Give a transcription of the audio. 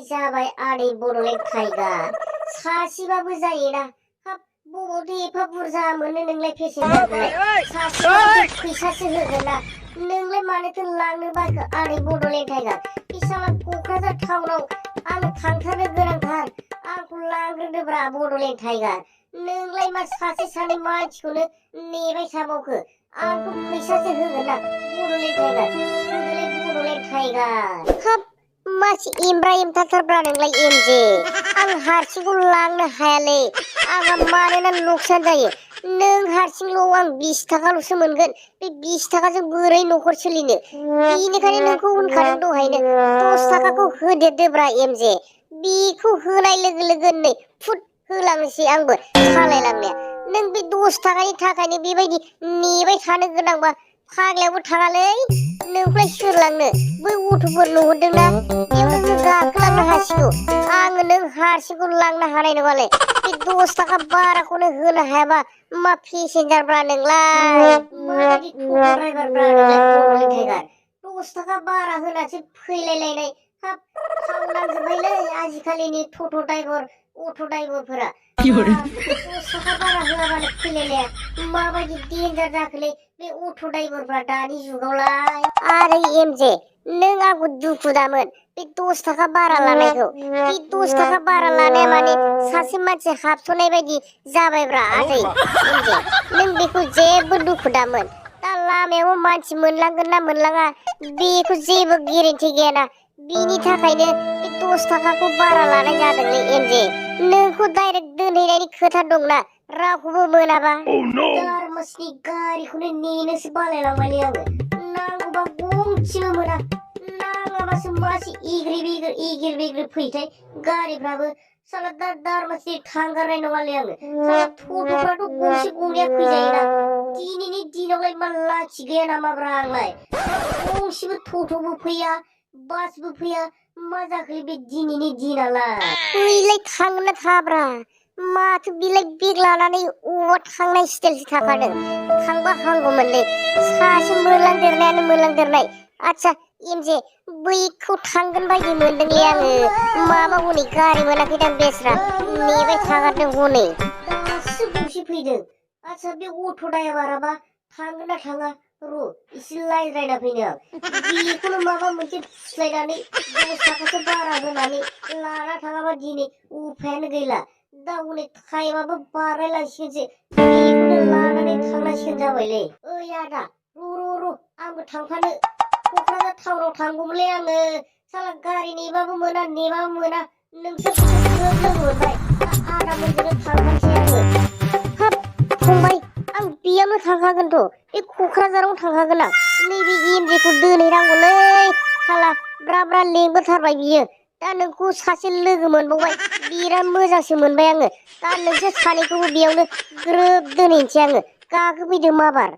जाबाय आदै बड'लेण्ड टाइगार सासेबाबो जायोना हाब बबावथो एफा बुरजा मोनो नोंलाय पेसेन्जारखौलाय सासेबाबो फैसासो होगोन ना नोंलाय मानोथो लांनो बाखो आदै बड'लेण्ड टाइगार बे साला क'क्राझार टाउनाव आं थांथारनो गोनांथार आंखौ लांग्रोदोब्रा बड'लेण्ड टाइगार नोंलाय मा सासे सानै मानसिखौनो नेबाय थाबावखो आंथ' फैसासो होगोन ना बड'लेण्ड टाइगार होदोलै बड'लेण्ड टाइगार हाब मासि एमब्रा एमथारथारब्रा नोंलाय एमजे आं हारसिंखौ लांनो हायालै आंहा मानोना लकसान जायो नों हारसिंल' आं 20 थाखाल'सो मोनगोन बे 20 थाखाजों बोरै न'खर सोलिनो बेनिखायनो नोंखौ होनखादों दहायनो 10 थाखाखौ होदेरदोब्रा एमजे बेखौ होनाय लोगो लोगो नै फुट होलांनोसै आंबो सालायलांनाया नों बे 10 थाखानि थाखायनो बेबायदि नेबाय थानो गोनांबा फाग्लायावबो थाङालै नोंखौलाय सोर लांनो बै अट'फोर नुहुरदोंना बेयावनो नों गाखोलांनो हासिगौ आङो नों हारसिंखौ लांनो हानाय नङालै बे 10 थाखा बाराखौनो होनो हायाबा मा पेसेन्जारब्रा नोंलाय माबायदि टट' ड्राइभारब्रा नोंलाय बड'लेण्ड टाइगार 10 थाखा बारा होनासो फैलायलायनाय हाब थाव नांजोबबायलै आजिखालिनि टट' ड्राइभार अट' ड्राइभारफोरा 10 थाखा बारा होआबानो फैलायलाया माबायदि डेन्जार जाखोलै बे अट' ड्राइभारफ्रा दानि जुगावलाय आरो एमजे नों आंखौ दुखु दामोन बे 10 थाखा बारा लानायखौ बे 10 थाखा बारा लानाया माने सासे मानसि हाबस'नाय बायदि जाबायब्रा आदै एमजे नों बेखौ जेबो दुखु दामोन दा लामायाव मानसि मोनलांगोन ना मोनलाङा बेखौ जेबो गेरेन्टि गैयाना बिनि थाखायनो बे 10 थाखाखौ बारा लानाय जादोंलै एमजे नोंखौ डाइरेक्ट दोनहैनायनि खोथा दंना रावखौबो मोनाबा दारमासनि गारिखौनो नेनोसो बालायलांबायलै आङो नांगौबा गंसेबो मोना नाङाबासो मासे एगिर बेगिर फैथाय गारिफ्राबो साला दारमासनि थांगारनाय नङालै आङो साला टट'फ्राथ' गंसे गंनैया फैजायोना दिनैनि दिनावलाय मा लाखि गैया नामाब्रा आंलाय गंसेबो टट'बो फैया बासबो फैया मा जाखो बे दिनैनि दिनालाय बैलाय थांगोन ना थाब्रा माथो बिलाय बेग लानानै अबावबा थांनाय स्टाइलसो थाखादों थांबा हामगौमोनलै सासे मोनलांदेरनायानो मोनलांदेरनाय आच्छा एमजे बैखौ थांगोन बायदि मोनदोंलै आङो माबा हनै गारि मोनाखैदां बेस्रा नेबाय थागारदों हनै दासो गंसे फैदों आच्छा बे अट' ड्राइभाराबा थांगोन ना थाङा र' एसे रायज्लायना फैनो आं बेखौनो माबा मोनसे फुस्लायनानै 10 थाखासो बारा होनानै लाना थाङाबा दिनै उफायानो गैला दा हनै टाइमाबो बारलायलांसिगोनसो बेखौनो लानानै थांनांसिगोन जाबायलै ओइ आदा र' आंबो थांफानो क'क्राझार टाउनाव थांगौमोनलै आङो साला गारि नेबाबो मोना नेबाबो मोना नोंसोरखौसो ग्रोब लोगो मोनबाय दा आदामोनजोंनो थांफानोसै आङो हाब फंबाय आं बेयावनो थांखागोनथ' बे क'क्राझारावनो थांखागोन आं नैबे एमजेखौ दोनहैनांगौलै साला ब्रा ब्रा लेंबोथारबाय बियो दा नोंखौ सासे लोगो मोनबावबाय बिराद मोजांसो मोनबाय आङो दा नोंसोर सानैखौबो बेयावनो ग्रोब दोनहैनोसै आङो गाखोफैदो माबार